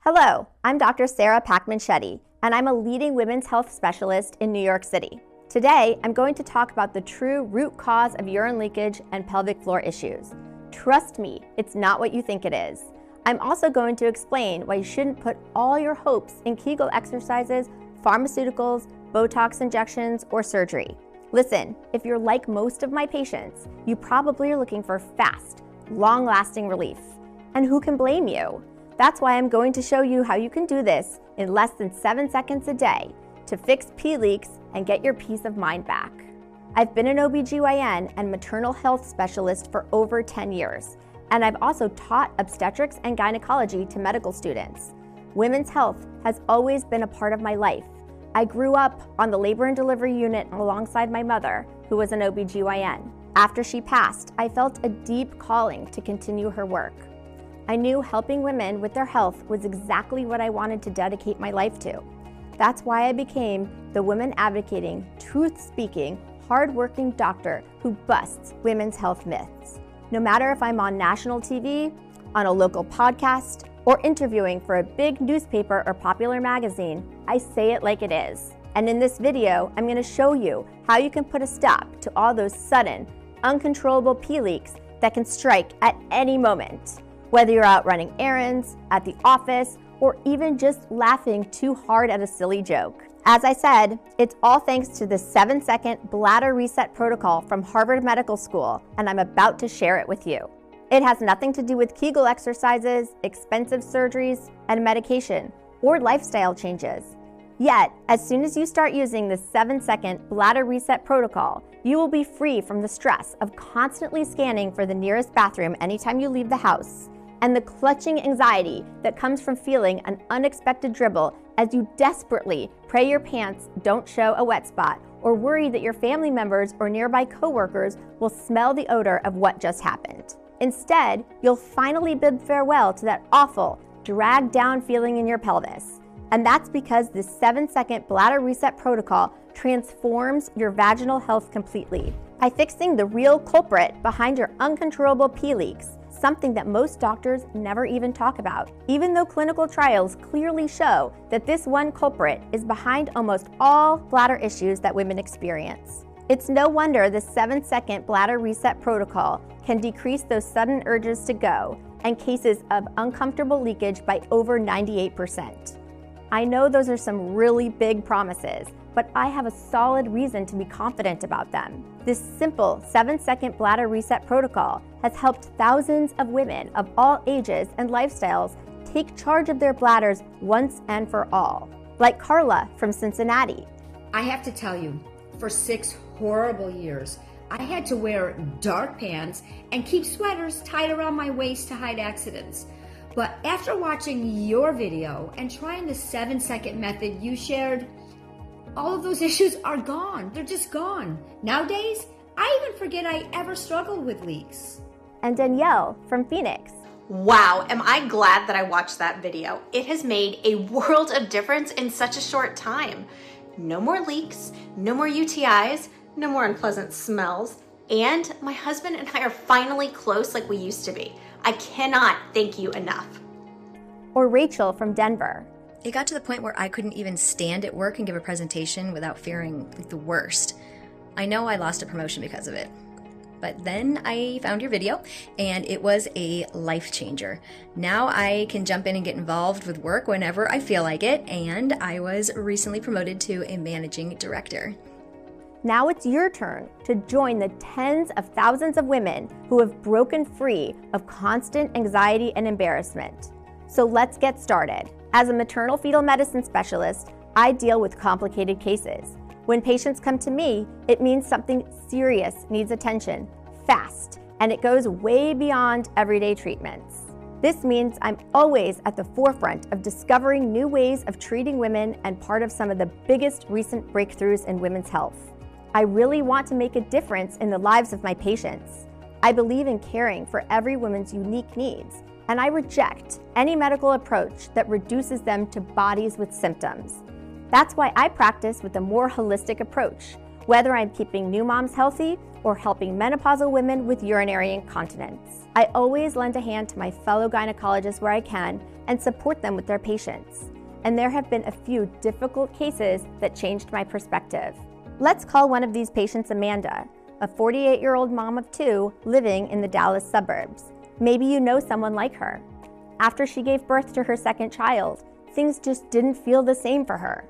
Hello, I'm Dr. Sarah Packman-Shetty, and I'm a leading women's health specialist in New York City. Today, I'm going to talk about the true root cause of urine leakage and pelvic floor issues. Trust me, it's not what you think it is. I'm also going to explain why you shouldn't put all your hopes in Kegel exercises, pharmaceuticals, Botox injections, or surgery. Listen, if you're like most of my patients, you probably are looking for fast, long-lasting relief. And who can blame you? That's why I'm going to show you how you can do this in less than 7 seconds a day to fix pee leaks and get your peace of mind back. I've been an OBGYN and maternal health specialist for over 10 years, and I've also taught obstetrics and gynecology to medical students. Women's health has always been a part of my life. I grew up on the labor and delivery unit alongside my mother, who was an OBGYN. After she passed, I felt a deep calling to continue her work. I knew helping women with their health was exactly what I wanted to dedicate my life to. That's why I became the woman advocating, truth-speaking, hard-working doctor who busts women's health myths. No matter if I'm on national TV, on a local podcast, or interviewing for a big newspaper or popular magazine, I say it like it is. And in this video, I'm going to show you how you can put a stop to all those sudden, uncontrollable pee leaks that can strike at any moment. Whether you're out running errands, at the office, or even just laughing too hard at a silly joke. As I said, it's all thanks to the 7-second bladder reset protocol from Harvard Medical School, and I'm about to share it with you. It has nothing to do with Kegel exercises, expensive surgeries, and medication, or lifestyle changes. Yet, as soon as you start using the 7-second bladder reset protocol, you will be free from the stress of constantly scanning for the nearest bathroom anytime you leave the house, and the clutching anxiety that comes from feeling an unexpected dribble as you desperately pray your pants don't show a wet spot or worry that your family members or nearby coworkers will smell the odor of what just happened. Instead, you'll finally bid farewell to that awful, dragged down feeling in your pelvis. And that's because the 7-second bladder reset protocol transforms your vaginal health completely by fixing the real culprit behind your uncontrollable pee leaks, something that most doctors never even talk about, even though clinical trials clearly show that this one culprit is behind almost all bladder issues that women experience. It's no wonder the 7-second bladder reset protocol can decrease those sudden urges to go and cases of uncomfortable leakage by over 98%. I know those are some really big promises, but I have a solid reason to be confident about them. This simple 7-second bladder reset protocol has helped thousands of women of all ages and lifestyles take charge of their bladders once and for all. Like Carla from Cincinnati. I have to tell you, for 6 horrible years, I had to wear dark pants and keep sweaters tied around my waist to hide accidents. But after watching your video and trying the 7-second method you shared, all of those issues are gone. They're just gone. Nowadays, I even forget I ever struggled with leaks. And Danielle from Phoenix. Wow, am I glad that I watched that video. It has made a world of difference in such a short time. No more leaks, no more UTIs, no more unpleasant smells, and my husband and I are finally close like we used to be. I cannot thank you enough. Or Rachel from Denver. It got to the point where I couldn't even stand at work and give a presentation without fearing like the worst. I know I lost a promotion because of it. But then I found your video and it was a life changer. Now I can jump in and get involved with work whenever I feel like it, and I was recently promoted to a managing director. Now it's your turn to join the tens of thousands of women who have broken free of constant anxiety and embarrassment. So let's get started. As a maternal fetal medicine specialist, I deal with complicated cases. When patients come to me, it means something serious needs attention, fast, and it goes way beyond everyday treatments. This means I'm always at the forefront of discovering new ways of treating women and part of some of the biggest recent breakthroughs in women's health. I really want to make a difference in the lives of my patients. I believe in caring for every woman's unique needs, and I reject any medical approach that reduces them to bodies with symptoms. That's why I practice with a more holistic approach, whether I'm keeping new moms healthy or helping menopausal women with urinary incontinence. I always lend a hand to my fellow gynecologists where I can and support them with their patients. And there have been a few difficult cases that changed my perspective. Let's call one of these patients Amanda, a 48-year-old mom of 2 living in the Dallas suburbs. Maybe you know someone like her. After she gave birth to her second child, things just didn't feel the same for her.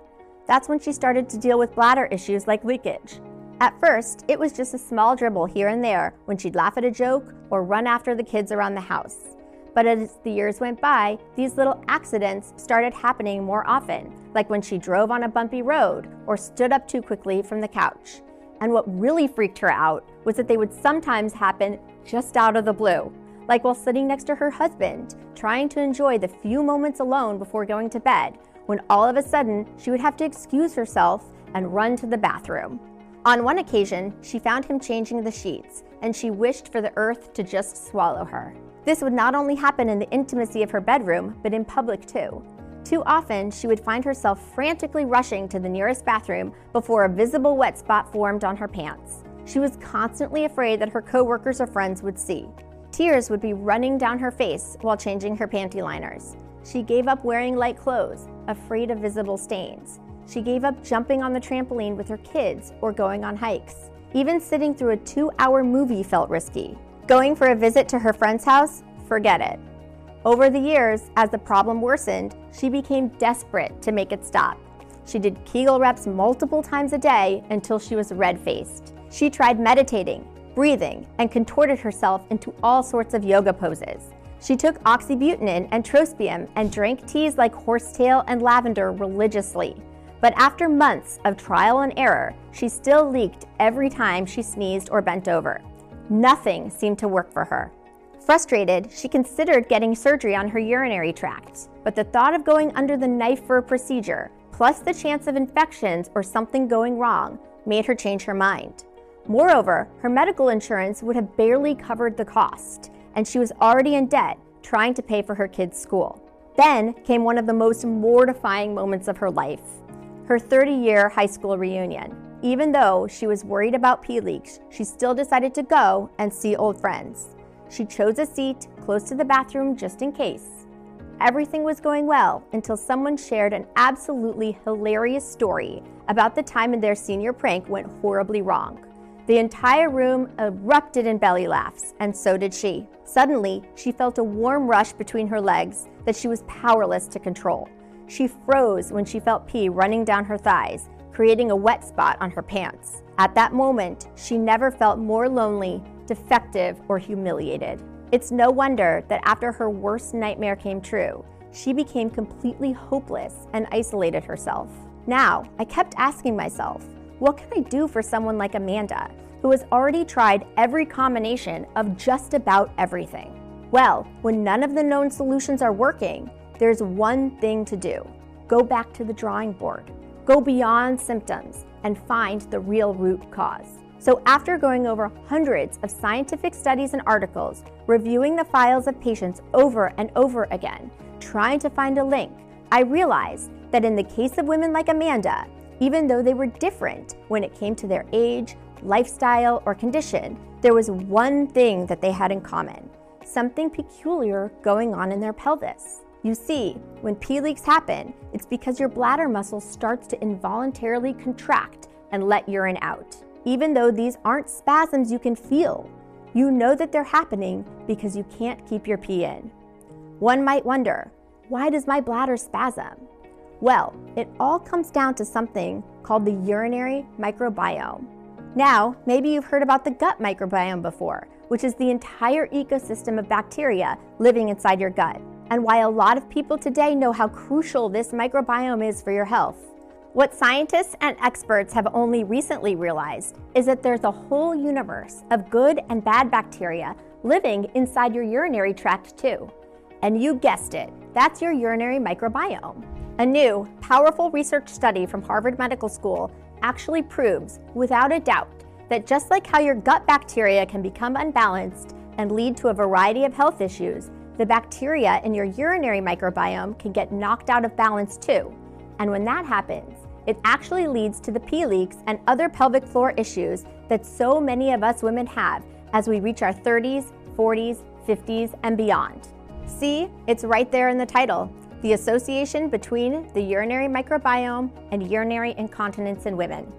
That's when she started to deal with bladder issues like leakage. At first, it was just a small dribble here and there when she'd laugh at a joke or run after the kids around the house. But as the years went by, these little accidents started happening more often, like when she drove on a bumpy road or stood up too quickly from the couch. And what really freaked her out was that they would sometimes happen just out of the blue, like while sitting next to her husband, trying to enjoy the few moments alone before going to bed, when all of a sudden she would have to excuse herself and run to the bathroom. On one occasion, she found him changing the sheets, and she wished for the earth to just swallow her. This would not only happen in the intimacy of her bedroom, but in public too. Too often, she would find herself frantically rushing to the nearest bathroom before a visible wet spot formed on her pants. She was constantly afraid that her coworkers or friends would see. Tears would be running down her face while changing her panty liners. She gave up wearing light clothes, afraid of visible stains. She gave up jumping on the trampoline with her kids or going on hikes. Even sitting through a 2-hour movie felt risky. Going for a visit to her friend's house? Forget it. Over the years, as the problem worsened, she became desperate to make it stop. She did Kegel reps multiple times a day until she was red-faced. She tried meditating, breathing, and contorted herself into all sorts of yoga poses. She took oxybutynin and trospium and drank teas like horsetail and lavender religiously. But after months of trial and error, she still leaked every time she sneezed or bent over. Nothing seemed to work for her. Frustrated, she considered getting surgery on her urinary tract, but the thought of going under the knife for a procedure, plus the chance of infections or something going wrong, made her change her mind. Moreover, her medical insurance would have barely covered the cost, and she was already in debt trying to pay for her kids' school. Then came one of the most mortifying moments of her life, her 30-year high school reunion. Even though she was worried about pee leaks, she still decided to go and see old friends. She chose a seat close to the bathroom just in case. Everything was going well until someone shared an absolutely hilarious story about the time in their senior prank went horribly wrong. The entire room erupted in belly laughs, and so did she. Suddenly, she felt a warm rush between her legs that she was powerless to control. She froze when she felt pee running down her thighs, creating a wet spot on her pants. At that moment, she never felt more lonely, defective, or humiliated. It's no wonder that after her worst nightmare came true, she became completely hopeless and isolated herself. Now, I kept asking myself, what can I do for someone like Amanda, who has already tried every combination of just about everything? Well, when none of the known solutions are working, there's one thing to do. Go back to the drawing board. Go beyond symptoms and find the real root cause. So after going over hundreds of scientific studies and articles, reviewing the files of patients over and over again, trying to find a link, I realized that in the case of women like Amanda, even though they were different when it came to their age, lifestyle, or condition, there was one thing that they had in common, something peculiar going on in their pelvis. You see, when pee leaks happen, it's because your bladder muscle starts to involuntarily contract and let urine out. Even though these aren't spasms you can feel, you know that they're happening because you can't keep your pee in. One might wonder, why does my bladder spasm? Well, it all comes down to something called the urinary microbiome. Now, maybe you've heard about the gut microbiome before, which is the entire ecosystem of bacteria living inside your gut. And why a lot of people today know how crucial this microbiome is for your health. What scientists and experts have only recently realized is that there's a whole universe of good and bad bacteria living inside your urinary tract too. And you guessed it, that's your urinary microbiome. A new, powerful research study from Harvard Medical School actually proves, without a doubt, that just like how your gut bacteria can become unbalanced and lead to a variety of health issues, the bacteria in your urinary microbiome can get knocked out of balance too. And when that happens, it actually leads to the pee leaks and other pelvic floor issues that so many of us women have as we reach our 30s, 40s, 50s, and beyond. See, it's right there in the title, the association between the urinary microbiome and urinary incontinence in women.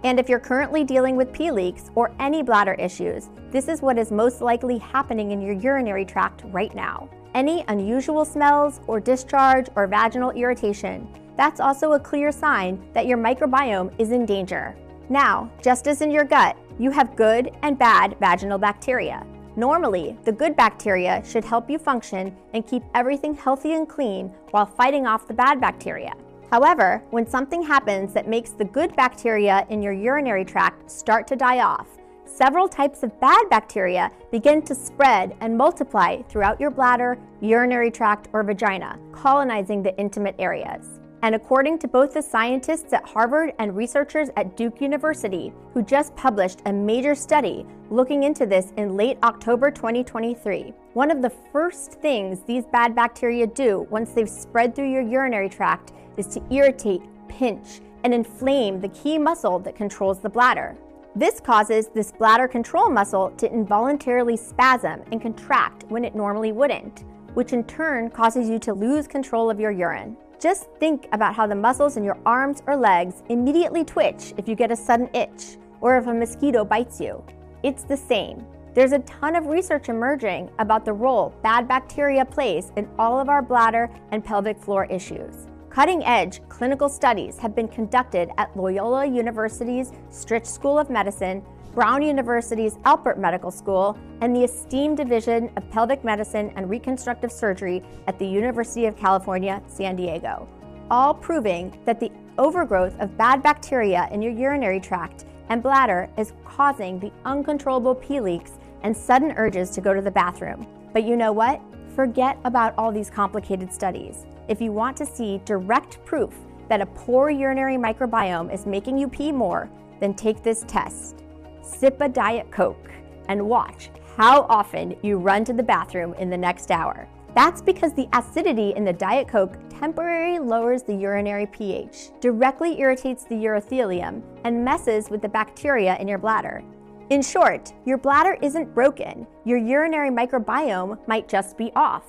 And if you're currently dealing with pee leaks or any bladder issues, this is what is most likely happening in your urinary tract right now. Any unusual smells or discharge or vaginal irritation, that's also a clear sign that your microbiome is in danger. Now, just as in your gut, you have good and bad vaginal bacteria. Normally, the good bacteria should help you function and keep everything healthy and clean while fighting off the bad bacteria. However, when something happens that makes the good bacteria in your urinary tract start to die off, several types of bad bacteria begin to spread and multiply throughout your bladder, urinary tract, or vagina, colonizing the intimate areas. And according to both the scientists at Harvard and researchers at Duke University, who just published a major study looking into this in late October 2023, one of the first things these bad bacteria do once they've spread through your urinary tract is to irritate, pinch, and inflame the key muscle that controls the bladder. This causes this bladder control muscle to involuntarily spasm and contract when it normally wouldn't, which in turn causes you to lose control of your urine. Just think about how the muscles in your arms or legs immediately twitch if you get a sudden itch or if a mosquito bites you. It's the same. There's a ton of research emerging about the role bad bacteria plays in all of our bladder and pelvic floor issues. Cutting-edge clinical studies have been conducted at Loyola University's Stritch School of Medicine, Brown University's Alpert Medical School, and the esteemed Division of Pelvic Medicine and Reconstructive Surgery at the University of California, San Diego, all proving that the overgrowth of bad bacteria in your urinary tract and bladder is causing the uncontrollable pee leaks and sudden urges to go to the bathroom. But you know what? Forget about all these complicated studies. If you want to see direct proof that a poor urinary microbiome is making you pee more, then take this test. Sip a Diet Coke and watch how often you run to the bathroom in the next hour. That's because the acidity in the Diet Coke temporarily lowers the urinary pH, directly irritates the urothelium, and messes with the bacteria in your bladder. In short, your bladder isn't broken. Your urinary microbiome might just be off.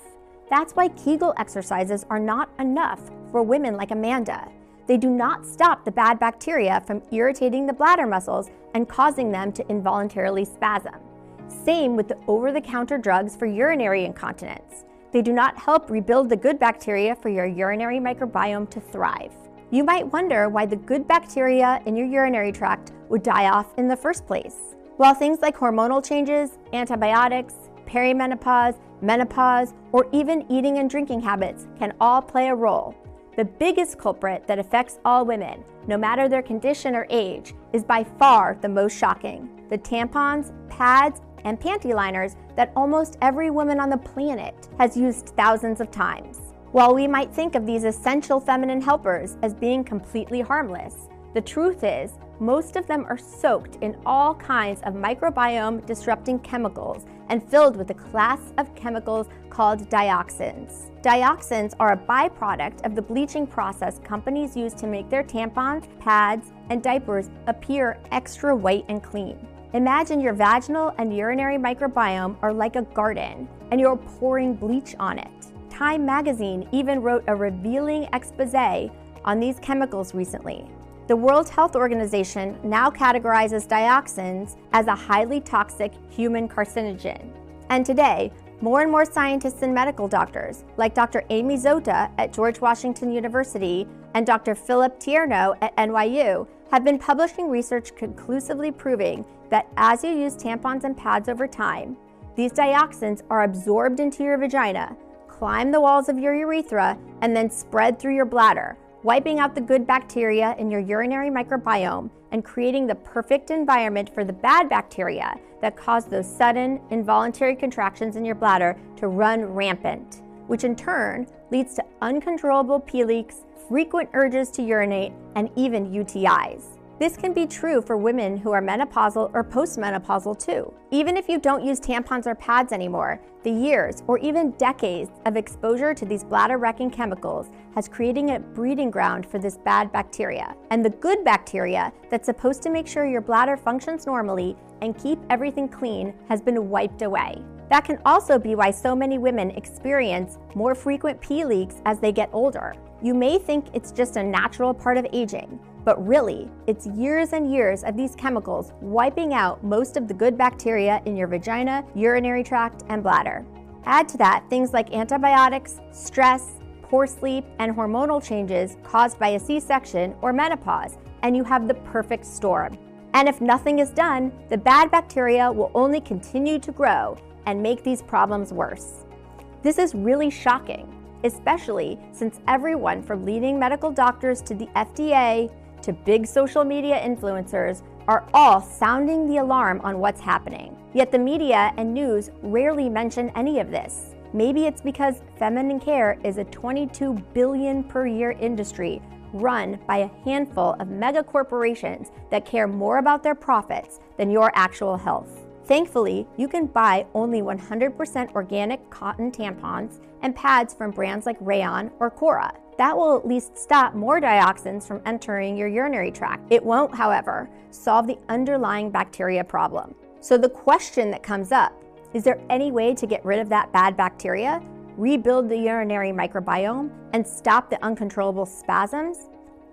That's why Kegel exercises are not enough for women like Amanda. They do not stop the bad bacteria from irritating the bladder muscles and causing them to involuntarily spasm. Same with the over-the-counter drugs for urinary incontinence. They do not help rebuild the good bacteria for your urinary microbiome to thrive. You might wonder why the good bacteria in your urinary tract would die off in the first place. While things like hormonal changes, antibiotics, perimenopause, menopause, or even eating and drinking habits can all play a role, the biggest culprit that affects all women, no matter their condition or age, is by far the most shocking: the tampons, pads, and panty liners that almost every woman on the planet has used thousands of times. While we might think of these essential feminine helpers as being completely harmless, the truth is most of them are soaked in all kinds of microbiome-disrupting chemicals and filled with a class of chemicals called dioxins. Dioxins are a byproduct of the bleaching process companies use to make their tampons, pads, and diapers appear extra white and clean. Imagine your vaginal and urinary microbiome are like a garden, and you're pouring bleach on it. Time magazine even wrote a revealing expose on these chemicals recently. The World Health Organization now categorizes dioxins as a highly toxic human carcinogen. And today, more and more scientists and medical doctors, like Dr. Amy Zota at George Washington University and Dr. Philip Tierno at NYU, have been publishing research conclusively proving that as you use tampons and pads over time, these dioxins are absorbed into your vagina, climb the walls of your urethra, and then spread through your bladder, wiping out the good bacteria in your urinary microbiome and creating the perfect environment for the bad bacteria that cause those sudden, involuntary contractions in your bladder to run rampant, which in turn leads to uncontrollable pee leaks, frequent urges to urinate, and even UTIs. This can be true for women who are menopausal or postmenopausal too. Even if you don't use tampons or pads anymore, the years or even decades of exposure to these bladder-wrecking chemicals has created a breeding ground for this bad bacteria. And the good bacteria that's supposed to make sure your bladder functions normally and keep everything clean has been wiped away. That can also be why so many women experience more frequent pee leaks as they get older. You may think it's just a natural part of aging, but really, it's years and years of these chemicals wiping out most of the good bacteria in your vagina, urinary tract, and bladder. Add to that things like antibiotics, stress, poor sleep, and hormonal changes caused by a C-section or menopause, and you have the perfect storm. And if nothing is done, the bad bacteria will only continue to grow and make these problems worse. This is really shocking, especially since everyone from leading medical doctors to the FDA to big social media influencers are all sounding the alarm on what's happening. Yet the media and news rarely mention any of this. Maybe it's because feminine care is a $22 billion per year industry run by a handful of mega corporations that care more about their profits than your actual health. Thankfully, you can buy only 100% organic cotton tampons and pads from brands like Rayon or Cora. That will at least stop more dioxins from entering your urinary tract. It won't, however, solve the underlying bacteria problem. So the question that comes up, is there any way to get rid of that bad bacteria, rebuild the urinary microbiome, and stop the uncontrollable spasms?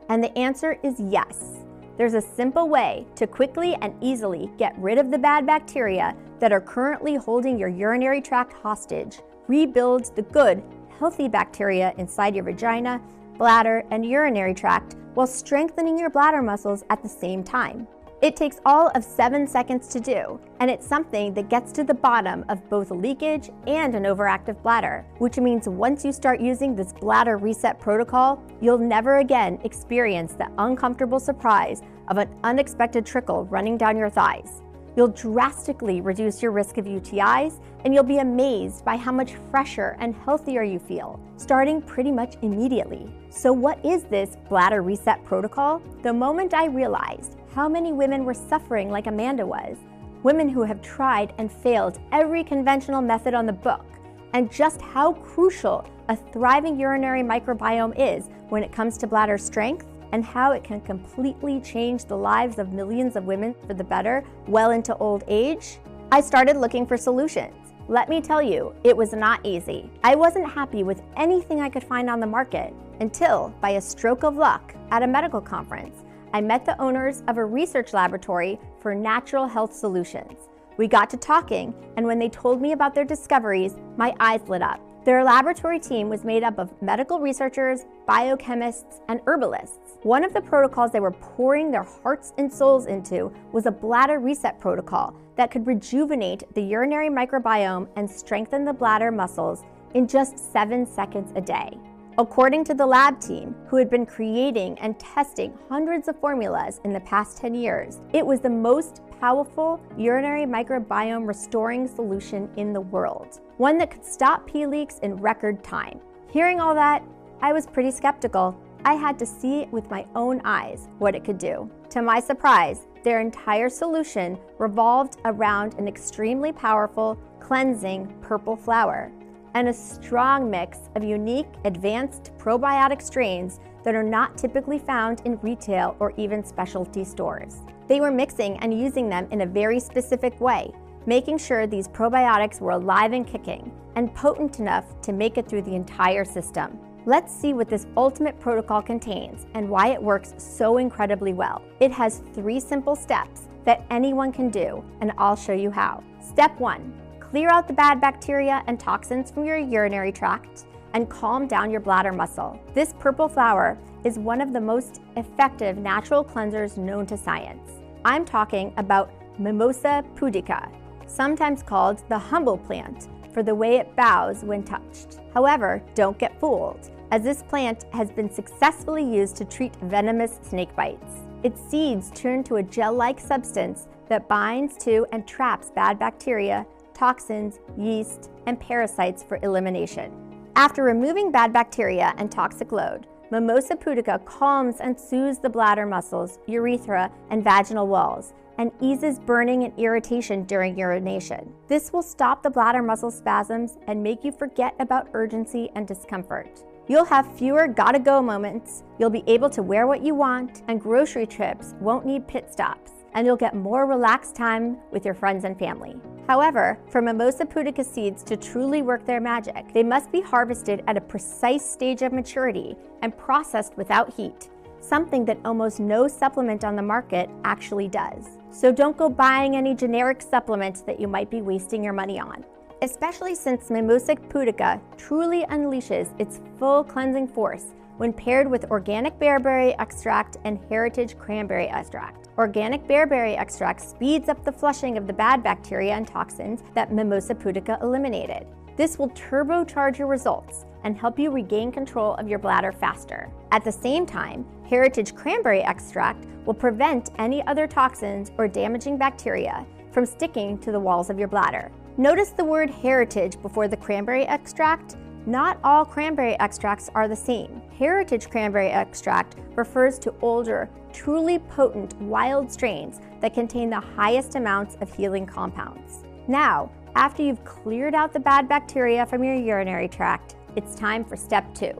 And the answer is yes. There's a simple way to quickly and easily get rid of the bad bacteria that are currently holding your urinary tract hostage, rebuild the good, healthy bacteria inside your vagina, bladder, and urinary tract while strengthening your bladder muscles at the same time. It takes all of 7 seconds to do, and it's something that gets to the bottom of both leakage and an overactive bladder, which means once you start using this bladder reset protocol, you'll never again experience the uncomfortable surprise of an unexpected trickle running down your thighs. You'll drastically reduce your risk of UTIs, and you'll be amazed by how much fresher and healthier you feel, starting pretty much immediately. So what is this bladder reset protocol? The moment I realized how many women were suffering like Amanda was, women who have tried and failed every conventional method on the book, and just how crucial a thriving urinary microbiome is when it comes to bladder strength, and how it can completely change the lives of millions of women for the better well into old age, I started looking for solutions. Let me tell you, it was not easy. I wasn't happy with anything I could find on the market until, by a stroke of luck, at a medical conference, I met the owners of a research laboratory for natural health solutions. We got to talking, and when they told me about their discoveries, my eyes lit up. Their laboratory team was made up of medical researchers, biochemists, and herbalists. One of the protocols they were pouring their hearts and souls into was a bladder reset protocol that could rejuvenate the urinary microbiome and strengthen the bladder muscles in just 7 seconds a day. According to the lab team, who had been creating and testing hundreds of formulas in the past 10 years, it was the most powerful urinary microbiome restoring solution in the world, one that could stop pee leaks in record time. Hearing all that, I was pretty skeptical. I had to see it with my own eyes what it could do. To my surprise, their entire solution revolved around an extremely powerful, cleansing purple flower and a strong mix of unique, advanced probiotic strains that are not typically found in retail or even specialty stores. They were mixing and using them in a very specific way, making sure these probiotics were alive and kicking, and potent enough to make it through the entire system. Let's see what this ultimate protocol contains and why it works so incredibly well. It has 3 simple steps that anyone can do, and I'll show you how. Step 1. Clear out the bad bacteria and toxins from your urinary tract and calm down your bladder muscle. This purple flower is one of the most effective natural cleansers known to science. I'm talking about Mimosa pudica, sometimes called the humble plant for the way it bows when touched. However, don't get fooled, as this plant has been successfully used to treat venomous snake bites. Its seeds turn to a gel-like substance that binds to and traps bad bacteria, toxins, yeast, and parasites for elimination. After removing bad bacteria and toxic load, Mimosa pudica calms and soothes the bladder muscles, urethra, and vaginal walls, and eases burning and irritation during urination. This will stop the bladder muscle spasms and make you forget about urgency and discomfort. You'll have fewer gotta-go moments, you'll be able to wear what you want, and grocery trips won't need pit stops, and you'll get more relaxed time with your friends and family. However, for Mimosa pudica seeds to truly work their magic, they must be harvested at a precise stage of maturity and processed without heat, something that almost no supplement on the market actually does. So don't go buying any generic supplements that you might be wasting your money on, especially since Mimosa pudica truly unleashes its full cleansing force when paired with organic bearberry extract and heritage cranberry extract. Organic bearberry extract speeds up the flushing of the bad bacteria and toxins that Mimosa pudica eliminated. This will turbocharge your results and help you regain control of your bladder faster. At the same time, heritage cranberry extract will prevent any other toxins or damaging bacteria from sticking to the walls of your bladder. Notice the word heritage before the cranberry extract. Not all cranberry extracts are the same. Heritage cranberry extract refers to older, truly potent wild strains that contain the highest amounts of healing compounds. Now, after you've cleared out the bad bacteria from your urinary tract, it's time for step 2.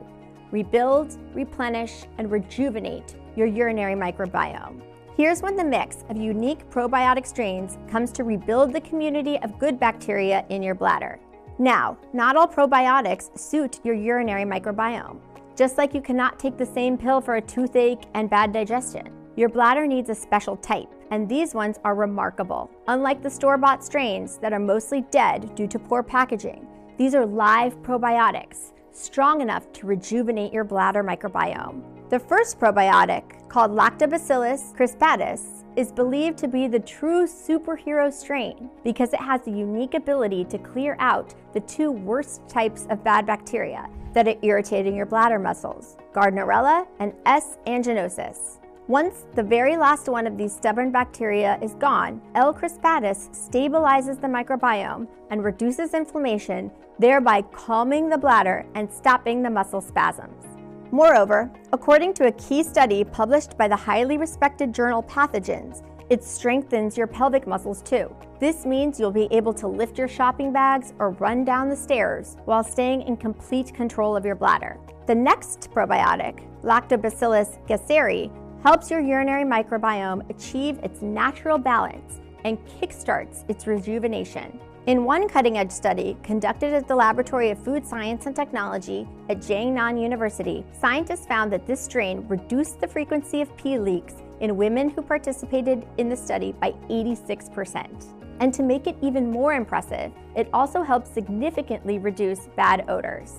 Rebuild, replenish, and rejuvenate your urinary microbiome. Here's when the mix of unique probiotic strains comes to rebuild the community of good bacteria in your bladder. Now, not all probiotics suit your urinary microbiome. Just like you cannot take the same pill for a toothache and bad digestion. Your bladder needs a special type, and these ones are remarkable. Unlike the store-bought strains that are mostly dead due to poor packaging, these are live probiotics, strong enough to rejuvenate your bladder microbiome. The first probiotic, called Lactobacillus crispatus, is believed to be the true superhero strain because it has the unique ability to clear out the 2 worst types of bad bacteria that are irritating your bladder muscles, Gardnerella and S. aeruginosus. Once the very last one of these stubborn bacteria is gone, L. crispatus stabilizes the microbiome and reduces inflammation, thereby calming the bladder and stopping the muscle spasms. Moreover, according to a key study published by the highly respected journal Pathogens, it strengthens your pelvic muscles too. This means you'll be able to lift your shopping bags or run down the stairs while staying in complete control of your bladder. The next probiotic, Lactobacillus gasseri, helps your urinary microbiome achieve its natural balance and kickstarts its rejuvenation. In one cutting-edge study conducted at the Laboratory of Food Science and Technology at Jiangnan University, scientists found that this strain reduced the frequency of pee leaks in women who participated in the study by 86%. And to make it even more impressive, it also helps significantly reduce bad odors.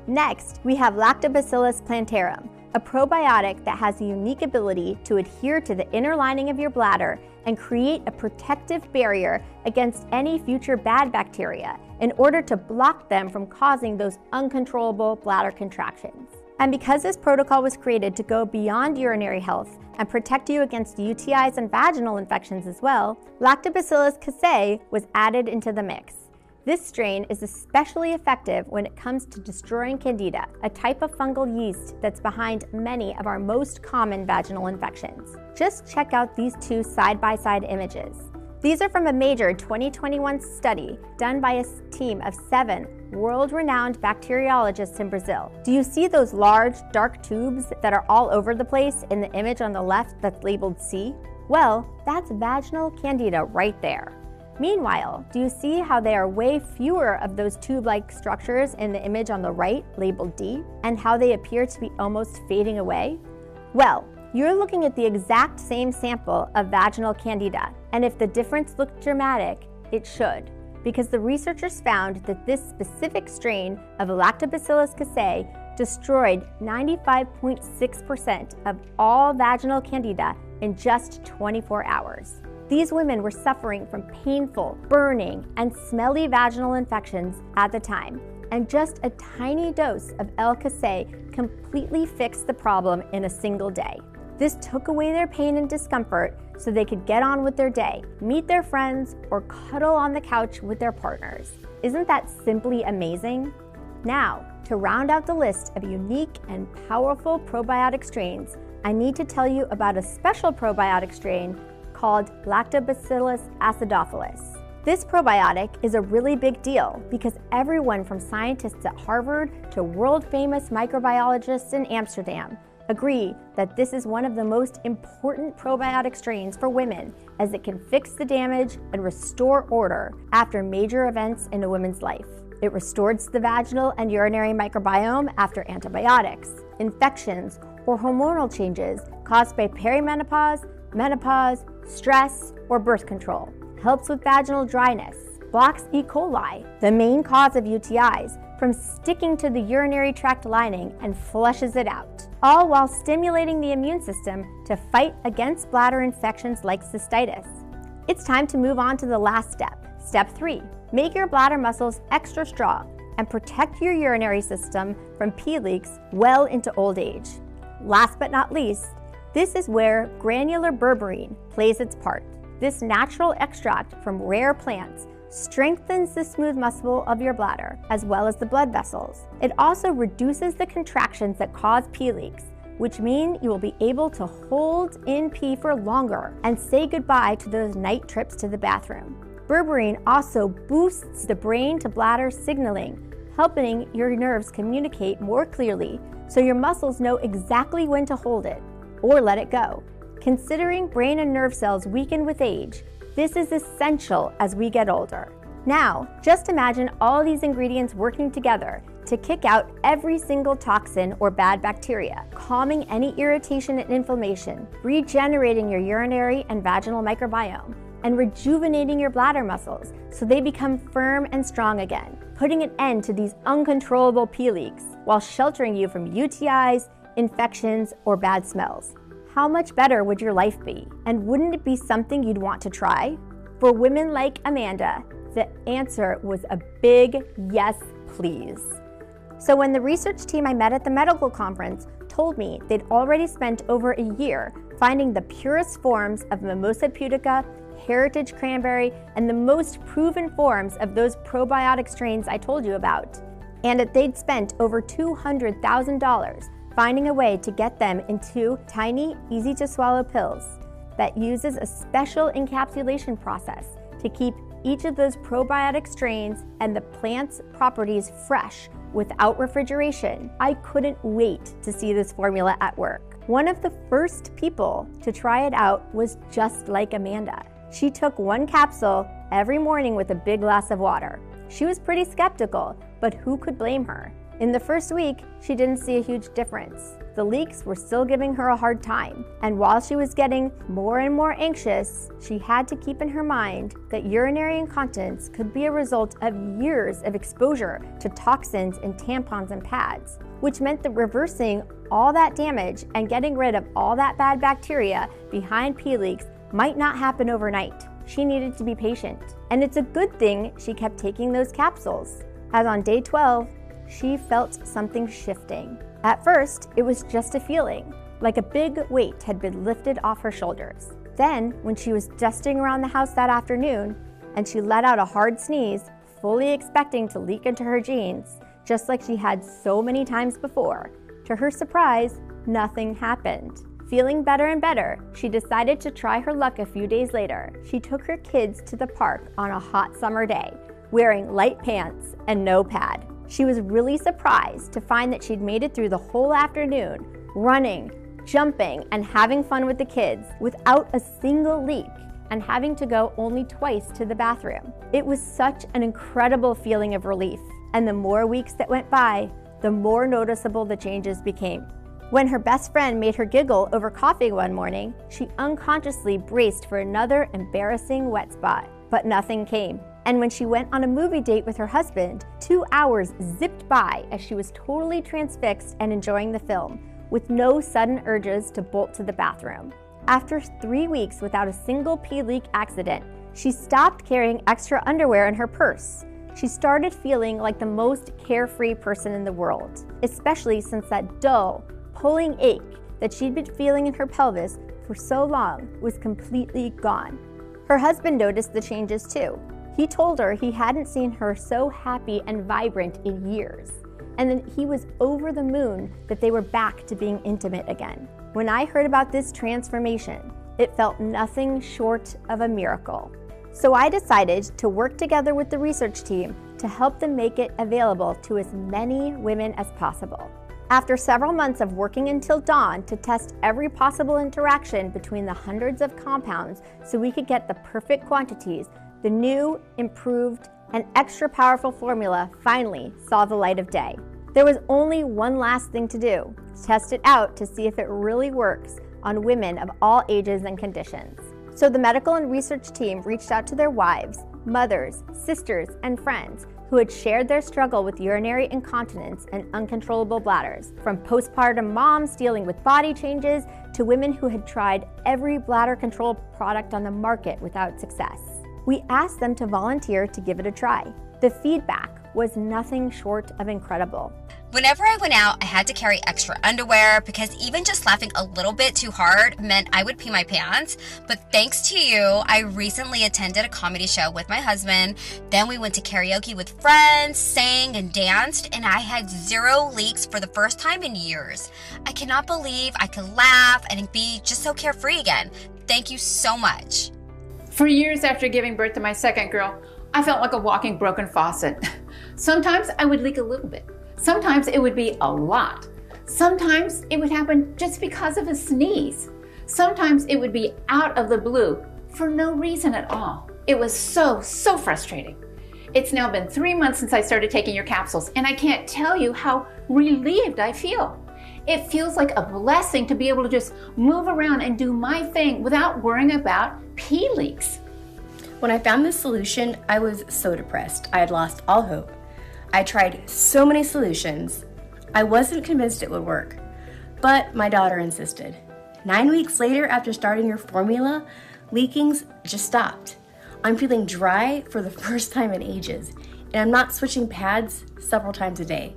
Next, we have Lactobacillus plantarum, a probiotic that has the unique ability to adhere to the inner lining of your bladder and create a protective barrier against any future bad bacteria in order to block them from causing those uncontrollable bladder contractions. And because this protocol was created to go beyond urinary health and protect you against UTIs and vaginal infections as well, Lactobacillus casei was added into the mix. This strain is especially effective when it comes to destroying Candida, a type of fungal yeast that's behind many of our most common vaginal infections. Just check out these 2 side-by-side images. These are from a major 2021 study done by a team of 7 world-renowned bacteriologists in Brazil. Do you see those large, dark tubes that are all over the place in the image on the left that's labeled C? Well, that's vaginal Candida right there. Meanwhile, do you see how there are way fewer of those tube-like structures in the image on the right, labeled D, and how they appear to be almost fading away? Well, you're looking at the exact same sample of vaginal Candida, and if the difference looked dramatic, it should, because the researchers found that this specific strain of Lactobacillus casei destroyed 95.6% of all vaginal Candida in just 24 hours. These women were suffering from painful, burning, and smelly vaginal infections at the time, and just a tiny dose of L. casei completely fixed the problem in a single day. This took away their pain and discomfort so they could get on with their day, meet their friends, or cuddle on the couch with their partners. Isn't that simply amazing? Now, to round out the list of unique and powerful probiotic strains, I need to tell you about a special probiotic strain called Lactobacillus acidophilus. This probiotic is a really big deal because everyone from scientists at Harvard to world-famous microbiologists in Amsterdam agree that this is one of the most important probiotic strains for women, as it can fix the damage and restore order after major events in a woman's life. It restores the vaginal and urinary microbiome after antibiotics, infections, or hormonal changes caused by perimenopause, menopause, stress, or birth control. Helps with vaginal dryness, blocks E. coli, the main cause of UTIs, from sticking to the urinary tract lining and flushes it out, all while stimulating the immune system to fight against bladder infections like cystitis. It's time to move on to the last step. Step 3, make your bladder muscles extra strong and protect your urinary system from pee leaks well into old age. Last but not least, this is where granular berberine plays its part. This natural extract from rare plants strengthens the smooth muscle of your bladder, as well as the blood vessels. It also reduces the contractions that cause pee leaks, which mean you will be able to hold in pee for longer and say goodbye to those night trips to the bathroom. Berberine also boosts the brain to bladder signaling, helping your nerves communicate more clearly so your muscles know exactly when to hold it or let it go. Considering brain and nerve cells weaken with age, this is essential as we get older. Now, just imagine all these ingredients working together to kick out every single toxin or bad bacteria, calming any irritation and inflammation, regenerating your urinary and vaginal microbiome, and rejuvenating your bladder muscles so they become firm and strong again, putting an end to these uncontrollable pee leaks while sheltering you from UTIs, infections, or bad smells. How much better would your life be? And wouldn't it be something you'd want to try? For women like Amanda, the answer was a big yes, please. So when the research team I met at the medical conference told me they'd already spent over a year finding the purest forms of Mimosa pudica, heritage cranberry, and the most proven forms of those probiotic strains I told you about, and that they'd spent over $200,000 finding a way to get them into tiny, easy-to-swallow pills that uses a special encapsulation process to keep each of those probiotic strains and the plant's properties fresh without refrigeration, I couldn't wait to see this formula at work. One of the first people to try it out was just like Amanda. She took one capsule every morning with a big glass of water. She was pretty skeptical, but who could blame her? In the first week, she didn't see a huge difference. The leaks were still giving her a hard time, and while she was getting more and more anxious, she had to keep in her mind that urinary incontinence could be a result of years of exposure to toxins in tampons and pads, which meant that reversing all that damage and getting rid of all that bad bacteria behind pee leaks might not happen overnight. She needed to be patient, and it's a good thing she kept taking those capsules, as on day 12, she felt something shifting. At first, it was just a feeling, like a big weight had been lifted off her shoulders. Then, when she was dusting around the house that afternoon, and she let out a hard sneeze, fully expecting to leak into her jeans, just like she had so many times before, to her surprise, nothing happened. Feeling better and better, she decided to try her luck a few days later. She took her kids to the park on a hot summer day, wearing light pants and no pad. She was really surprised to find that she'd made it through the whole afternoon, running, jumping, and having fun with the kids without a single leak, and having to go only twice to the bathroom. It was such an incredible feeling of relief, and the more weeks that went by, the more noticeable the changes became. When her best friend made her giggle over coughing one morning, she unconsciously braced for another embarrassing wet spot, but nothing came. And when she went on a movie date with her husband, 2 hours zipped by as she was totally transfixed and enjoying the film, with no sudden urges to bolt to the bathroom. After 3 weeks without a single pee leak accident, she stopped carrying extra underwear in her purse. She started feeling like the most carefree person in the world, especially since that dull, pulling ache that she'd been feeling in her pelvis for so long was completely gone. Her husband noticed the changes too. He told her he hadn't seen her so happy and vibrant in years. and then he was over the moon that they were back to being intimate again. When I heard about this transformation, it felt nothing short of a miracle. So I decided to work together with the research team to help them make it available to as many women as possible. After several months of working until dawn to test every possible interaction between the hundreds of compounds so we could get the perfect quantities, the new, improved, and extra powerful formula finally saw the light of day. There was only one last thing to do: test it out to see if it really works on women of all ages and conditions. So the medical and research team reached out to their wives, mothers, sisters, and friends who had shared their struggle with urinary incontinence and uncontrollable bladders, from postpartum moms dealing with body changes to women who had tried every bladder control product on the market without success. We asked them to volunteer to give it a try. The feedback was nothing short of incredible. Whenever I went out, I had to carry extra underwear because even just laughing a little bit too hard meant I would pee my pants. But thanks to you, I recently attended a comedy show with my husband. Then we went to karaoke with friends, sang and danced, and I had 0 leaks for the first time in years. I cannot believe I could laugh and be just so carefree again. Thank you so much. For years after giving birth to my second girl, I felt like a walking broken faucet. Sometimes I would leak a little bit. Sometimes it would be a lot. Sometimes it would happen just because of a sneeze. Sometimes it would be out of the blue for no reason at all. It was so frustrating. It's now been 3 months since I started taking your capsules, and I can't tell you how relieved I feel. It feels like a blessing to be able to just move around and do my thing without worrying about pee leaks. When I found this solution, I was so depressed. I had lost all hope. I tried so many solutions. I wasn't convinced it would work, but my daughter insisted. 9 weeks later, after starting your formula, leakings just stopped. I'm feeling dry for the first time in ages, and I'm not switching pads several times a day.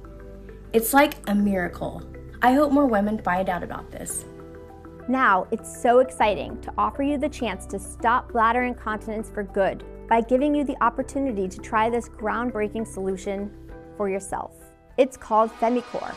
It's like a miracle. I hope more women find out about this. Now, it's so exciting to offer you the chance to stop bladder incontinence for good by giving you the opportunity to try this groundbreaking solution for yourself. It's called Femicor,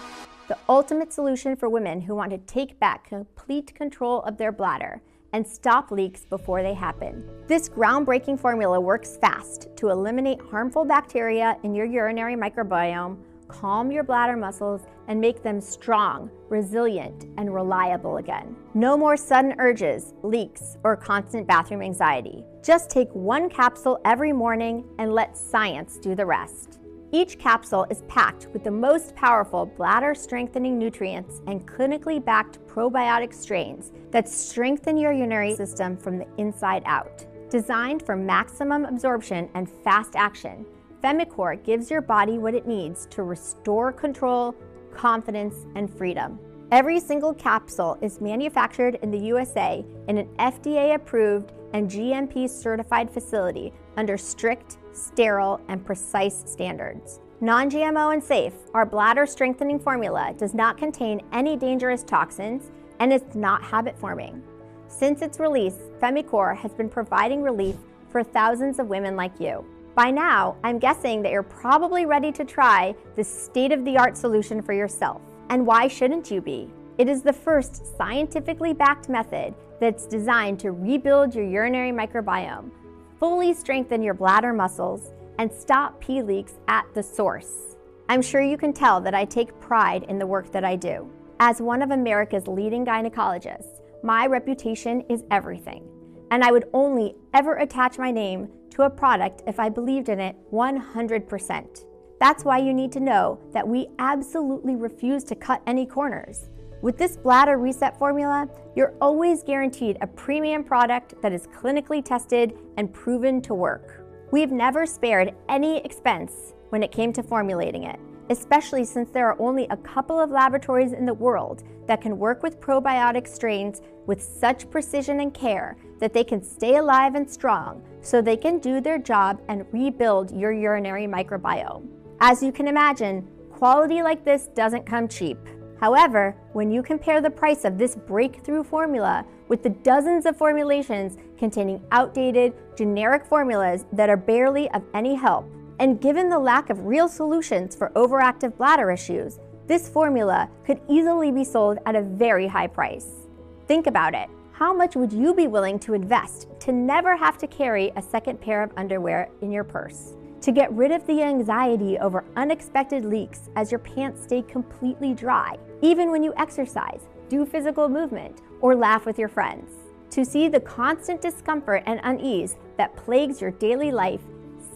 the ultimate solution for women who want to take back complete control of their bladder and stop leaks before they happen. This groundbreaking formula works fast to eliminate harmful bacteria in your urinary microbiome, calm your bladder muscles, and make them strong, resilient, and reliable again. No more sudden urges, leaks, or constant bathroom anxiety. Just take 1 capsule every morning and let science do the rest. Each capsule is packed with the most powerful bladder-strengthening nutrients and clinically backed probiotic strains that strengthen your urinary system from the inside out. Designed for maximum absorption and fast action, Femicor gives your body what it needs to restore control, confidence, and freedom. Every single capsule is manufactured in the USA in an FDA-approved and GMP-certified facility under strict, sterile, and precise standards. Non-GMO and safe, our bladder-strengthening formula does not contain any dangerous toxins and is not habit-forming. Since its release, Femicor has been providing relief for thousands of women like you. By now, I'm guessing that you're probably ready to try this state-of-the-art solution for yourself. And why shouldn't you be? It is the first scientifically backed method that's designed to rebuild your urinary microbiome, fully strengthen your bladder muscles, and stop pee leaks at the source. I'm sure you can tell that I take pride in the work that I do. As one of America's leading gynecologists, my reputation is everything, and I would only ever attach my name to a product if I believed in it 100%. That's why you need to know that we absolutely refuse to cut any corners. With this bladder reset formula, you're always guaranteed a premium product that is clinically tested and proven to work. We've never spared any expense when it came to formulating it, especially since there are only a couple of laboratories in the world that can work with probiotic strains with such precision and care that they can stay alive and strong so they can do their job and rebuild your urinary microbiome. As you can imagine, quality like this doesn't come cheap. However, when you compare the price of this breakthrough formula with the dozens of formulations containing outdated, generic formulas that are barely of any help, And given the lack of real solutions for overactive bladder issues, this formula could easily be sold at a very high price. Think about it. How much would you be willing to invest to never have to carry a second pair of underwear in your purse? To get rid of the anxiety over unexpected leaks as your pants stay completely dry, even when you exercise, do physical movement, or laugh with your friends? To see the constant discomfort and unease that plagues your daily life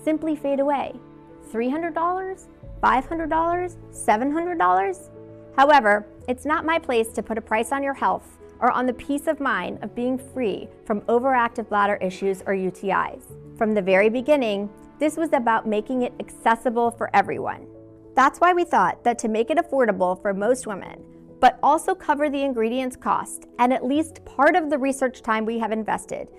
simply fade away? $300? $500? $700? However, it's not my place to put a price on your health or on the peace of mind of being free from overactive bladder issues or UTIs. From the very beginning, this was about making it accessible for everyone. That's why we thought that to make it affordable for most women, but also cover the ingredients cost and at least part of the research time we have invested,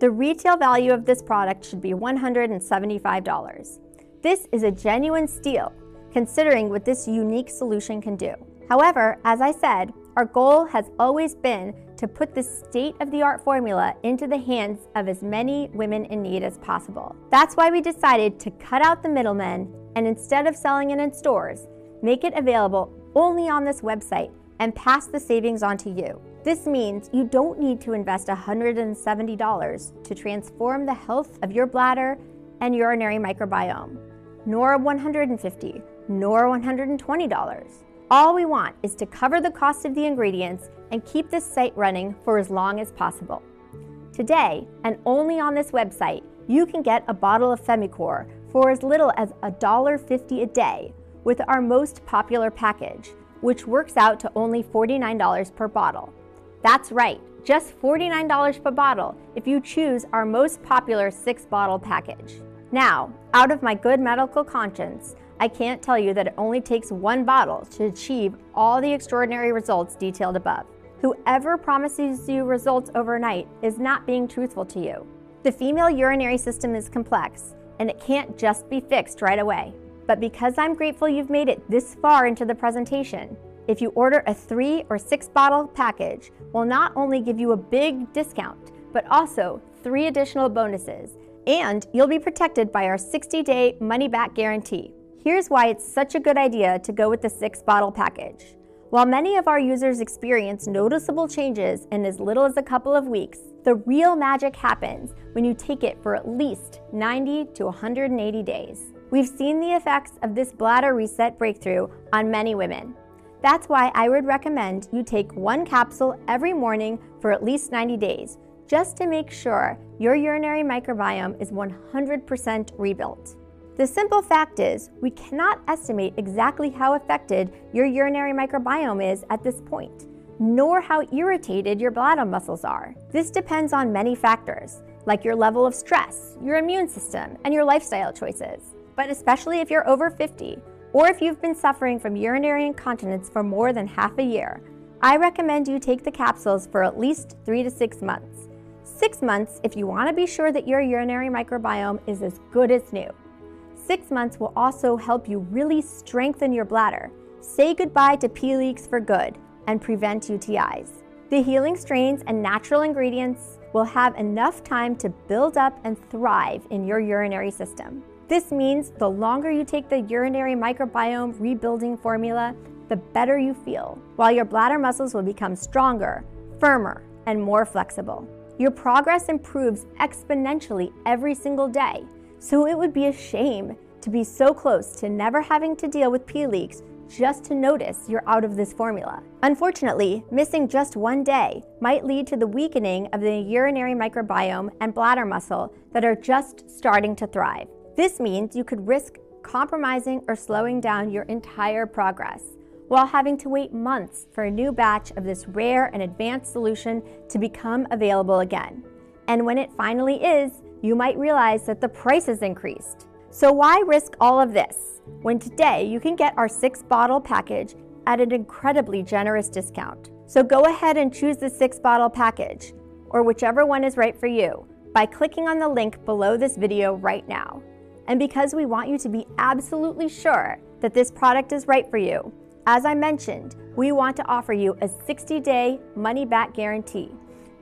the retail value of this product should be $175. This is a genuine steal, considering what this unique solution can do. However, as I said, our goal has always been to put this state-of-the-art formula into the hands of as many women in need as possible. That's why we decided to cut out the middlemen and instead of selling it in stores, make it available only on this website and pass the savings on to you. This means you don't need to invest $170 to transform the health of your bladder and urinary microbiome, nor $150, nor $120. All we want is to cover the cost of the ingredients and keep this site running for as long as possible. Today, and only on this website, you can get a bottle of Femicor for as little as $1.50 a day with our most popular package, which works out to only $49 per bottle. That's right, just $49 per bottle if you choose our most popular 6-bottle package. Now, out of my good medical conscience, I can't tell you that it only takes 1 bottle to achieve all the extraordinary results detailed above. Whoever promises you results overnight is not being truthful to you. The female urinary system is complex, and it can't just be fixed right away. But because I'm grateful you've made it this far into the presentation, if you order a 3 or 6 bottle package, we'll not only give you a big discount, but also 3 additional bonuses, and you'll be protected by our 60-day money-back guarantee. Here's why it's such a good idea to go with the 6-bottle package. While many of our users experience noticeable changes in as little as a couple of weeks, the real magic happens when you take it for at least 90 to 180 days. We've seen the effects of this bladder reset breakthrough on many women. That's why I would recommend you take 1 capsule every morning for at least 90 days, just to make sure your urinary microbiome is 100% rebuilt. The simple fact is, we cannot estimate exactly how affected your urinary microbiome is at this point, nor how irritated your bladder muscles are. This depends on many factors, like your level of stress, your immune system, and your lifestyle choices. But especially if you're over 50, or if you've been suffering from urinary incontinence for more than half a year, I recommend you take the capsules for at least 3 to 6 months. 6 months if you want to be sure that your urinary microbiome is as good as new. 6 months will also help you really strengthen your bladder, say goodbye to pee leaks for good, and prevent UTIs. The healing strains and natural ingredients will have enough time to build up and thrive in your urinary system. This means the longer you take the urinary microbiome rebuilding formula, the better you feel, while your bladder muscles will become stronger, firmer, and more flexible. Your progress improves exponentially every single day, so it would be a shame to be so close to never having to deal with pee leaks just to notice you're out of this formula. Unfortunately, missing just 1 day might lead to the weakening of the urinary microbiome and bladder muscle that are just starting to thrive. This means you could risk compromising or slowing down your entire progress, while having to wait months for a new batch of this rare and advanced solution to become available again. And when it finally is, you might realize that the price has increased. So why risk all of this when today you can get our 6-bottle package at an incredibly generous discount? So go ahead and choose the 6-bottle package, or whichever one is right for you, by clicking on the link below this video right now. And because we want you to be absolutely sure that this product is right for you, as I mentioned, we want to offer you a 60-day money-back guarantee.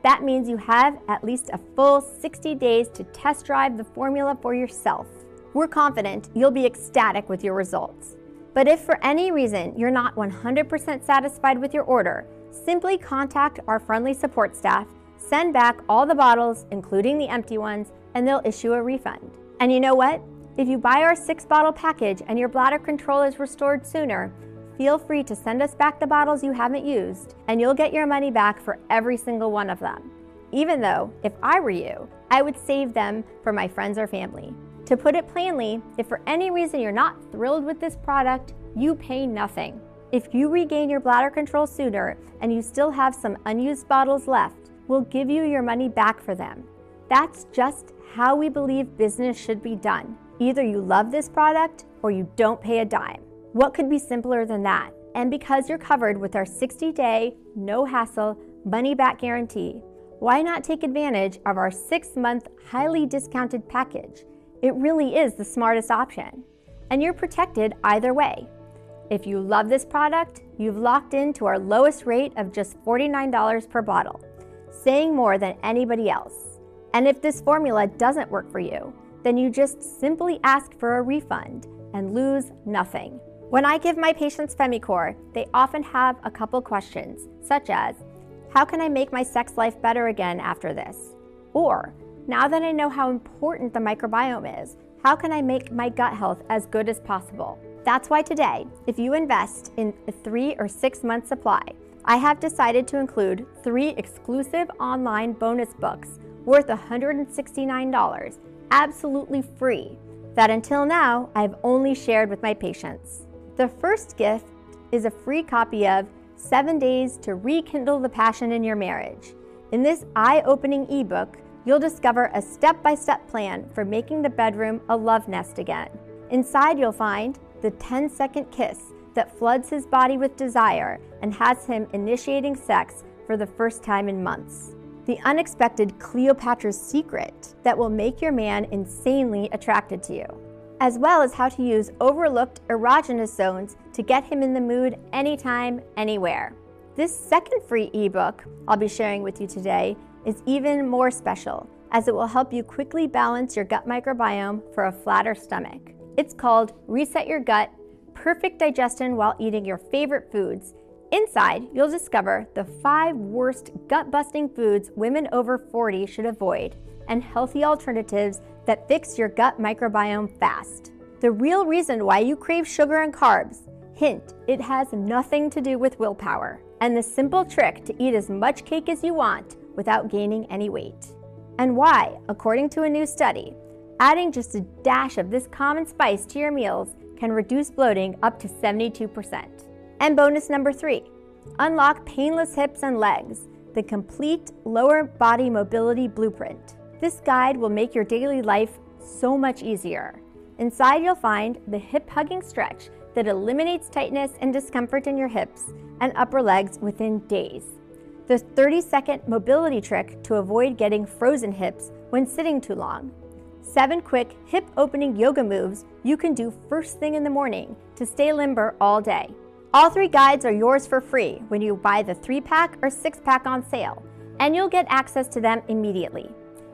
That means you have at least a full 60 days to test drive the formula for yourself. We're confident you'll be ecstatic with your results. But if for any reason you're not 100% satisfied with your order, simply contact our friendly support staff, send back all the bottles, including the empty ones, and they'll issue a refund. And you know what? If you buy our 6-bottle package and your bladder control is restored sooner, feel free to send us back the bottles you haven't used, and you'll get your money back for every single one of them. Even though, if I were you, I would save them for my friends or family. To put it plainly, if for any reason you're not thrilled with this product, you pay nothing. If you regain your bladder control sooner and you still have some unused bottles left, we'll give you your money back for them. That's just how we believe business should be done. Either you love this product or you don't pay a dime. What could be simpler than that? And because you're covered with our 60-day, no-hassle, money-back guarantee, why not take advantage of our 6-month, highly discounted package? It really is the smartest option. And you're protected either way. If you love this product, you've locked into our lowest rate of just $49 per bottle, saying more than anybody else. And if this formula doesn't work for you, then you just simply ask for a refund and lose nothing. When I give my patients Femicor, they often have a couple questions, such as, how can I make my sex life better again after this? Or, now that I know how important the microbiome is, how can I make my gut health as good as possible? That's why today, if you invest in a 3 or 6 month supply, I have decided to include 3 exclusive online bonus books worth $169, absolutely free, that until now I've only shared with my patients. The first gift is a free copy of 7 Days to Rekindle the Passion in Your Marriage. In this eye-opening ebook, you'll discover a step-by-step plan for making the bedroom a love nest again. Inside you'll find the 10-second kiss that floods his body with desire and has him initiating sex for the first time in months. The unexpected Cleopatra's secret that will make your man insanely attracted to you, as well as how to use overlooked erogenous zones to get him in the mood anytime, anywhere. This second free ebook I'll be sharing with you today is even more special, as it will help you quickly balance your gut microbiome for a flatter stomach. It's called Reset Your Gut, Perfect Digestion While Eating Your Favorite Foods. Inside, you'll discover the 5 worst gut-busting foods women over 40 should avoid, and healthy alternatives that fix your gut microbiome fast. The real reason why you crave sugar and carbs, hint, it has nothing to do with willpower, and the simple trick to eat as much cake as you want without gaining any weight. And why, according to a new study, adding just a dash of this common spice to your meals can reduce bloating up to 72%. And bonus number 3, unlock painless hips and legs, the complete lower body mobility blueprint. This guide will make your daily life so much easier. Inside you'll find the hip hugging stretch that eliminates tightness and discomfort in your hips and upper legs within days. The 30-second mobility trick to avoid getting frozen hips when sitting too long. 7 quick hip opening yoga moves you can do first thing in the morning to stay limber all day. All 3 guides are yours for free when you buy the 3-pack or 6-pack on sale, and you'll get access to them immediately.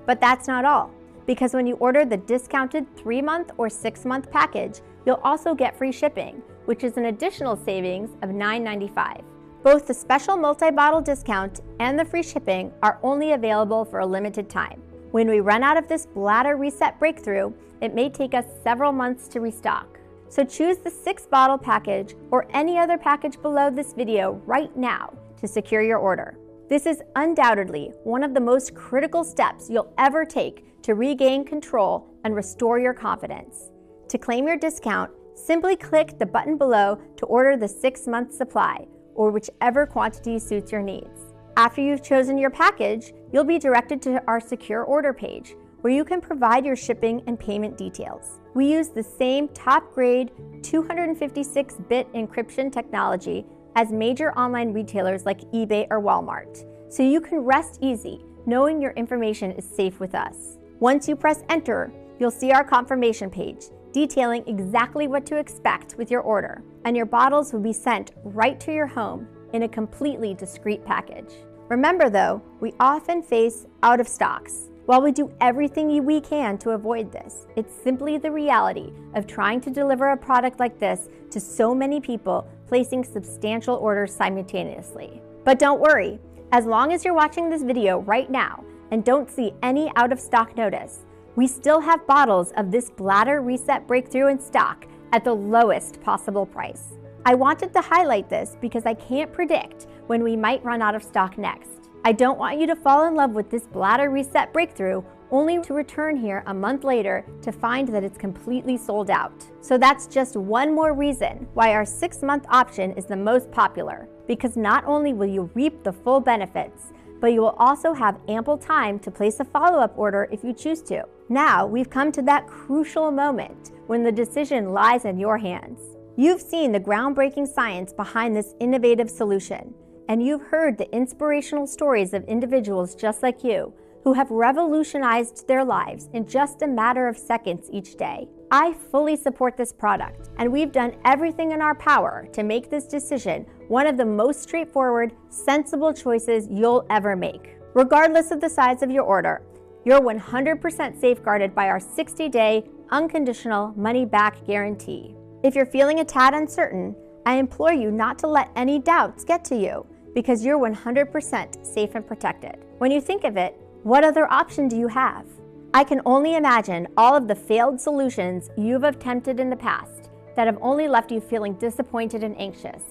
But that's not all, because when you order the discounted 3-month or 6-month package, you'll also get free shipping, which is an additional savings of $9.95. Both the special multi-bottle discount and the free shipping are only available for a limited time. When we run out of this bladder reset breakthrough, it may take us several months to restock. So choose the 6-bottle package or any other package below this video right now to secure your order. This is undoubtedly one of the most critical steps you'll ever take to regain control and restore your confidence. To claim your discount, simply click the button below to order the 6-month supply, or whichever quantity suits your needs. After you've chosen your package, you'll be directed to our secure order page, where you can provide your shipping and payment details. We use the same top-grade 256-bit encryption technology as major online retailers like eBay or Walmart, so you can rest easy knowing your information is safe with us. Once you press enter, you'll see our confirmation page detailing exactly what to expect with your order, and your bottles will be sent right to your home in a completely discreet package. Remember though, we often face out of stocks, While we do everything we can to avoid this, it's simply the reality of trying to deliver a product like this to so many people, placing substantial orders simultaneously. But don't worry, as long as you're watching this video right now and don't see any out-of-stock notice, we still have bottles of this Bladder Reset Breakthrough in stock at the lowest possible price. I wanted to highlight this because I can't predict when we might run out of stock next. I don't want you to fall in love with this Bladder Reset Breakthrough only to return here a month later to find that it's completely sold out. So that's just one more reason why our 6-month option is the most popular, because not only will you reap the full benefits, but you will also have ample time to place a follow-up order if you choose to. Now we've come to that crucial moment when the decision lies in your hands. You've seen the groundbreaking science behind this innovative solution, and you've heard the inspirational stories of individuals just like you who have revolutionized their lives in just a matter of seconds each day. I fully support this product, and we've done everything in our power to make this decision one of the most straightforward, sensible choices you'll ever make. Regardless of the size of your order, you're 100% safeguarded by our 60-day unconditional money-back guarantee. If you're feeling a tad uncertain, I implore you not to let any doubts get to you, because you're 100% safe and protected. When you think of it, what other option do you have? I can only imagine all of the failed solutions you've attempted in the past that have only left you feeling disappointed and anxious.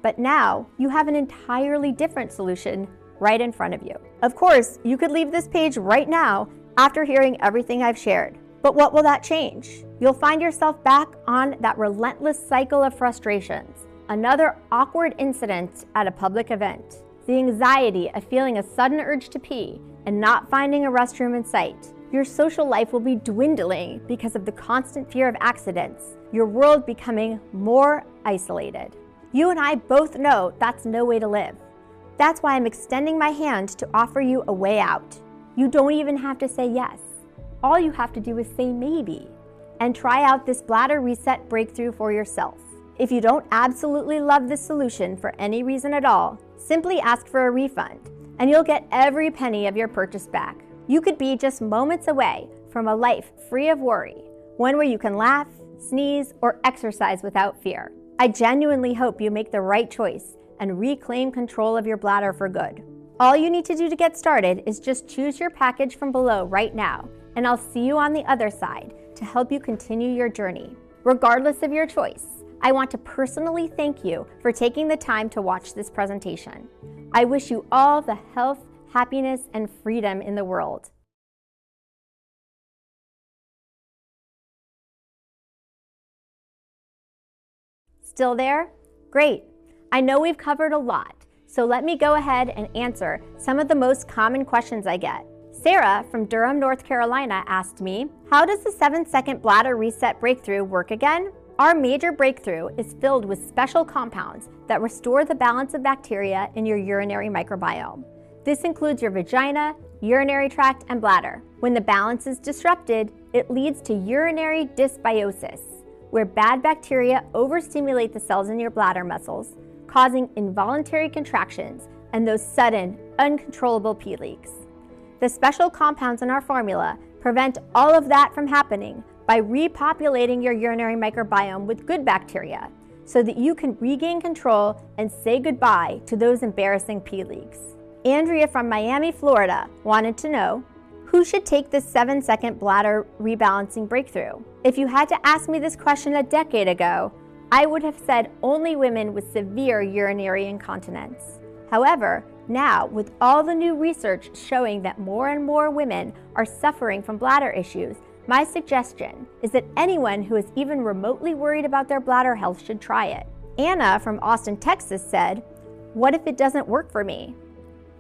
But now you have an entirely different solution right in front of you. Of course, you could leave this page right now after hearing everything I've shared. But what will that change? You'll find yourself back on that relentless cycle of frustrations, another awkward incident at a public event, the anxiety of feeling a sudden urge to pee and not finding a restroom in sight. Your social life will be dwindling because of the constant fear of accidents, your world becoming more isolated. You and I both know that's no way to live. That's why I'm extending my hand to offer you a way out. You don't even have to say yes. All you have to do is say maybe and try out this Bladder Reset Breakthrough for yourself. If you don't absolutely love this solution for any reason at all, simply ask for a refund and you'll get every penny of your purchase back. You could be just moments away from a life free of worry, one where you can laugh, sneeze, or exercise without fear. I genuinely hope you make the right choice and reclaim control of your bladder for good. All you need to do to get started is just choose your package from below right now, and I'll see you on the other side to help you continue your journey. Regardless of your choice, I want to personally thank you for taking the time to watch this presentation. I wish you all the health, happiness, and freedom in the world. Still there? Great. I know we've covered a lot, so let me go ahead and answer some of the most common questions I get. Sarah from Durham, North Carolina asked me, how does the 7-second Bladder Reset Breakthrough work again? Our major breakthrough is filled with special compounds that restore the balance of bacteria in your urinary microbiome. This includes your vagina, urinary tract, and bladder. When the balance is disrupted, it leads to urinary dysbiosis, where bad bacteria overstimulate the cells in your bladder muscles, causing involuntary contractions and those sudden, uncontrollable pee leaks. The special compounds in our formula prevent all of that from happening by repopulating your urinary microbiome with good bacteria so that you can regain control and say goodbye to those embarrassing pee leaks. Andrea from Miami, Florida wanted to know, who should take this 7-second bladder rebalancing breakthrough? If you had to ask me this question a decade ago, I would have said only women with severe urinary incontinence. However, now, with all the new research showing that more and more women are suffering from bladder issues, my suggestion is that anyone who is even remotely worried about their bladder health should try it. Anna from Austin, Texas said, what if it doesn't work for me?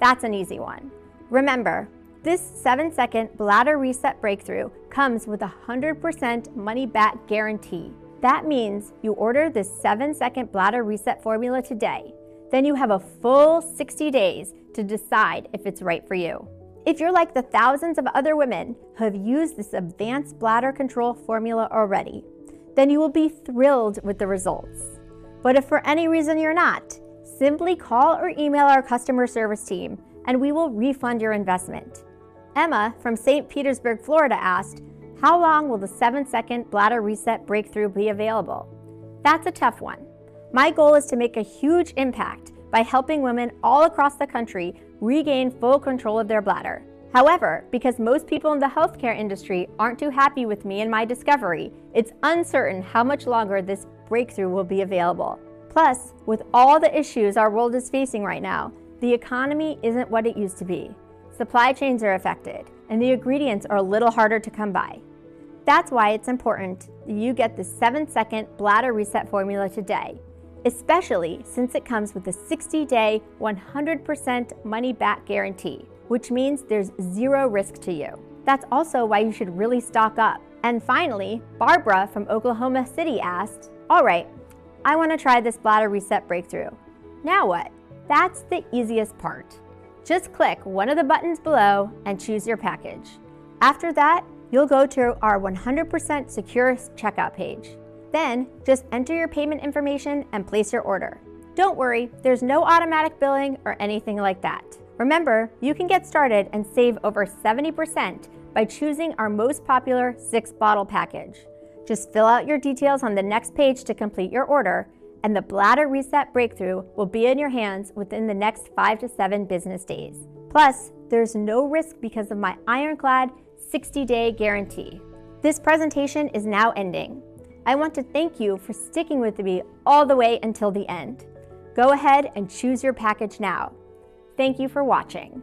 That's an easy one. Remember, this 7-second Bladder Reset Breakthrough comes with a 100% money-back guarantee. That means you order this 7-second Bladder Reset formula today. Then you have a full 60 days to decide if it's right for you. If you're like the thousands of other women who have used this advanced bladder control formula already, then you will be thrilled with the results. But if for any reason you're not, simply call or email our customer service team and we will refund your investment. Emma from St. Petersburg, Florida asked, how long will the 7-second bladder reset breakthrough be available? That's a tough one. My goal is to make a huge impact by helping women all across the country regain full control of their bladder. However, because most people in the healthcare industry aren't too happy with me and my discovery, it's uncertain how much longer this breakthrough will be available. Plus, with all the issues our world is facing right now, the economy isn't what it used to be. Supply chains are affected, and the ingredients are a little harder to come by. That's why it's important that you get the 7-second bladder reset formula today, especially since it comes with a 60-day, 100% money-back guarantee, which means there's zero risk to you. That's also why you should really stock up. And finally, Barbara from Oklahoma City asked, all right, I want to try this bladder reset breakthrough. Now what? That's the easiest part. Just click one of the buttons below and choose your package. After that, you'll go to our 100% secure checkout page. Then, just enter your payment information and place your order. Don't worry, there's no automatic billing or anything like that. Remember, you can get started and save over 70% by choosing our most popular 6-bottle package. Just fill out your details on the next page to complete your order, and the bladder reset breakthrough will be in your hands within the next 5 to 7 business days. Plus, there's no risk because of my ironclad 60-day guarantee. This presentation is now ending. I want to thank you for sticking with me all the way until the end. Go ahead and choose your package now. Thank you for watching.